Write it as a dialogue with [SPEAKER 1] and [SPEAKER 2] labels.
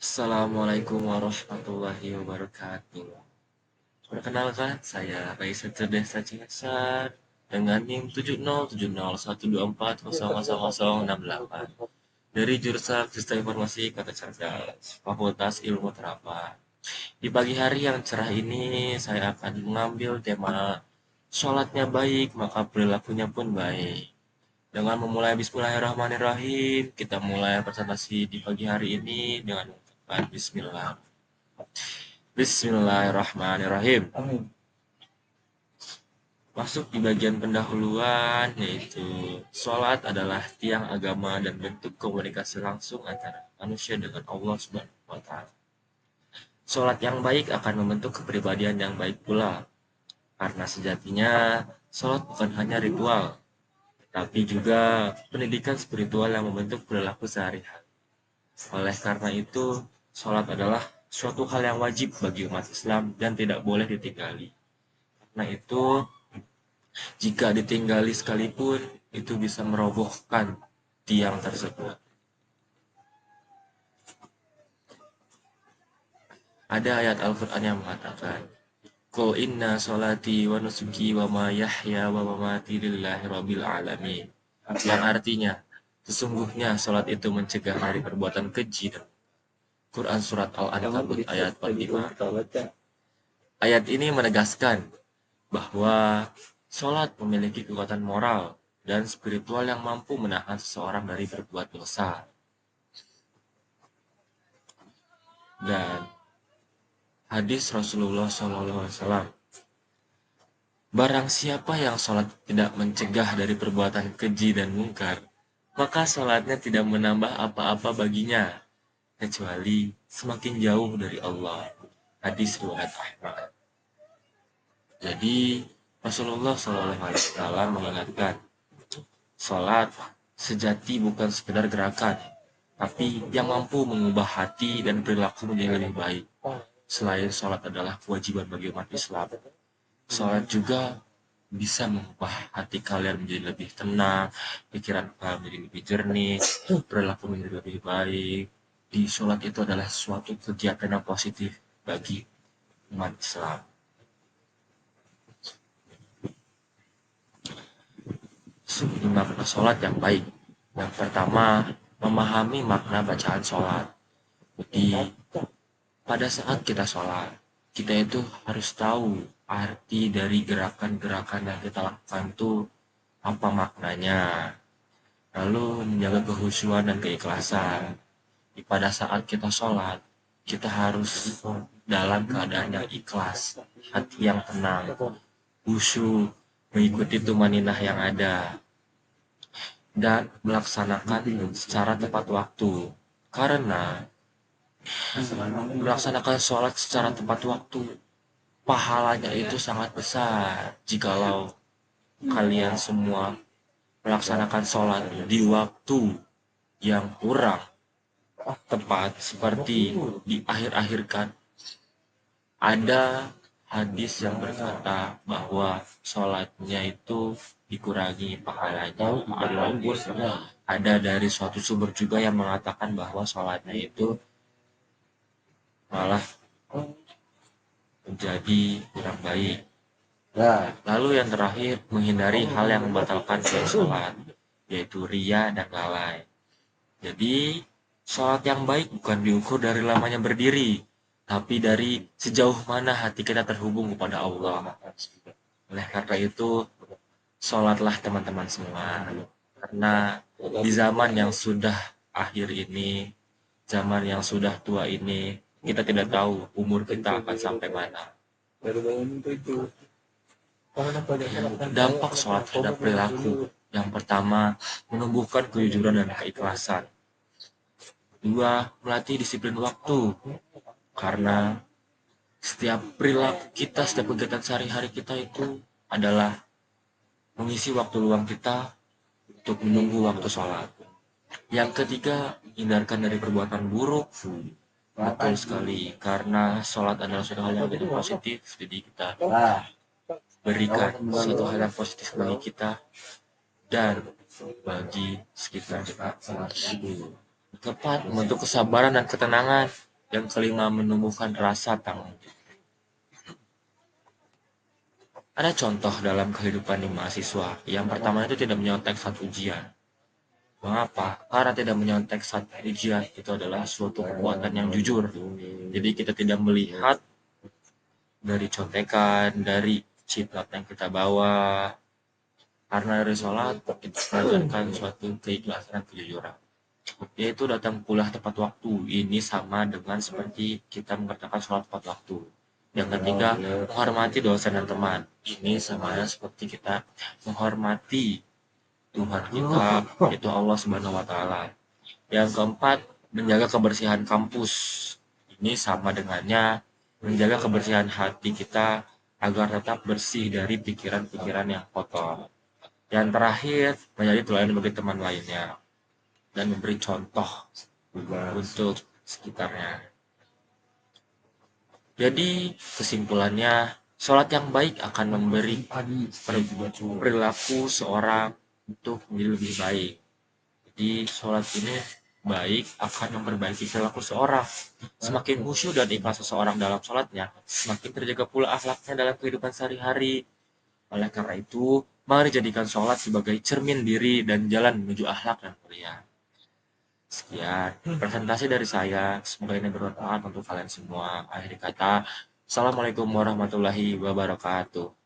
[SPEAKER 1] Assalamualaikum warahmatullahi wabarakatuh. Perkenalkan, saya Raisa Desa Cingasan dengan NIM 707012400068 dari jurusan Sistem Informasi Kota Cerdas, Fakultas Ilmu Terapan. Di pagi hari yang cerah ini, saya akan mengambil tema sholatnya baik, maka perilakunya pun baik. Dengan memulai Bismillahirrahmanirrahim, kita mulai presentasi di pagi hari ini dengan mengucapkan Bismillah. Bismillahirrahmanirrahim. Masuk di bagian pendahuluan, yaitu sholat adalah tiang agama dan bentuk komunikasi langsung antara manusia dengan Allah Subhanahu wa Ta'ala. Sholat yang baik akan membentuk kepribadian yang baik pula, karena sejatinya sholat bukan hanya ritual, tapi juga pendidikan spiritual yang membentuk perilaku sehari-hari. Oleh karena itu, sholat adalah suatu hal yang wajib bagi umat Islam dan tidak boleh ditinggali. Nah itu, jika ditinggali sekalipun, itu bisa merobohkan tiang tersebut. Ada ayat Al-Quran yang mengatakan, Qul inna sholati wa nusuki wa yahya wa mamati lillahi rabbil alamin. Yang artinya, sesungguhnya sholat itu mencegah dari perbuatan keji. Quran Surat Al-Ankabut ayat 45. Ayat ini menegaskan bahwa sholat memiliki kekuatan moral dan spiritual yang mampu menahan seseorang dari berbuat dosa. Dan hadis Rasulullah SAW, barang siapa yang sholat tidak mencegah dari perbuatan keji dan mungkar, maka sholatnya tidak menambah apa-apa baginya, kecuali semakin jauh dari Allah. Hadis riwayat Ahmad. Jadi Rasulullah SAW mengingatkan, sholat sejati bukan sekedar gerakan, tapi yang mampu mengubah hati dan perilaku menjadi lebih baik. Selain sholat adalah kewajiban bagi umat Islam, sholat juga bisa mengubah hati kalian menjadi lebih tenang, pikiran kalian menjadi lebih jernih, perilaku menjadi lebih baik. Di sholat itu adalah suatu kegiatan yang positif bagi umat Islam. Makna sholat yang baik. Yang pertama, memahami makna bacaan sholat. Jadi, pada saat kita sholat, kita itu harus tahu arti dari gerakan-gerakan yang kita lakukan itu apa maknanya. Lalu menjaga kehusuan dan keikhlasan. Pada saat kita sholat, kita harus dalam keadaan yang ikhlas, hati yang tenang, khusyuk, mengikuti tumaninah yang ada, dan melaksanakan secara tepat waktu. Karena melaksanakan sholat secara tepat waktu, pahalanya itu sangat besar jikalau kalian semua melaksanakan sholat di waktu yang kurang tepat, seperti di akhir-akhir kan. Ada hadis yang berkata bahwa sholatnya itu dikurangi pahalanya. Ada dari suatu sumber juga yang mengatakan bahwa sholatnya itu malah menjadi kurang baik. Lalu yang terakhir, menghindari hal yang membatalkan sholat, yaitu ria dan lalai. Jadi, sholat yang baik bukan diukur dari lamanya berdiri, tapi dari sejauh mana hati kita terhubung kepada Allah. Oleh karena itu, sholatlah teman-teman semua. Karena di zaman yang sudah akhir ini, zaman yang sudah tua ini, kita tidak tahu umur kita akan sampai mana. Dampak sholat terhadap perilaku. Yang pertama, menumbuhkan kejujuran dan keikhlasan. Dua, melatih disiplin waktu. Karena setiap perilaku kita, setiap kegiatan sehari-hari kita itu adalah mengisi waktu luang kita untuk menunggu waktu sholat. Yang ketiga, hindarkan dari perbuatan buruk. Betul sekali, karena sholat adalah suatu hal yang begitu positif, jadi kita berikan suatu hal yang positif bagi kita dan bagi sekitar. Keempat, membentuk kesabaran dan ketenangan. Yang kelima, menumbuhkan rasa tanggung jawab. Ada contoh dalam kehidupan di mahasiswa. Yang pertama itu tidak menyontek saat ujian. Mengapa? Karena tidak menyontek saat ujian itu adalah suatu perbuatan yang jujur. Jadi kita tidak melihat dari contekan, dari ciprat yang kita bawa. Karena dari sholat kita mengajarkan suatu keikhlasan dan kejujuran. Yaitu datang kuliah tepat waktu. Ini sama dengan seperti kita mengerjakan sholat tepat waktu. Yang ketiga, menghormati dosen dan teman. Ini sama seperti kita menghormati Tuhan kita, yaitu Allah Subhanahu wa Ta'ala. Yang keempat, menjaga kebersihan kampus. Ini sama dengannya menjaga kebersihan hati kita agar tetap bersih dari pikiran-pikiran yang kotor. Yang terakhir, menjadi teladan bagi teman lainnya dan memberi contoh untuk sekitarnya. Jadi kesimpulannya, sholat yang baik akan memberi perilaku seorang untuk menjadi lebih baik. Jadi sholat ini baik akan memperbaiki perilaku seorang. Semakin khusyuk dan ikhlas seseorang dalam sholatnya, semakin terjaga pula akhlaknya dalam kehidupan sehari-hari. Oleh karena itu, mari jadikan sholat sebagai cermin diri dan jalan menuju akhlak yang mulia. Sekian presentasi dari saya. Semoga ini bermanfaat untuk kalian semua. Akhir kata, Assalamualaikum warahmatullahi wabarakatuh.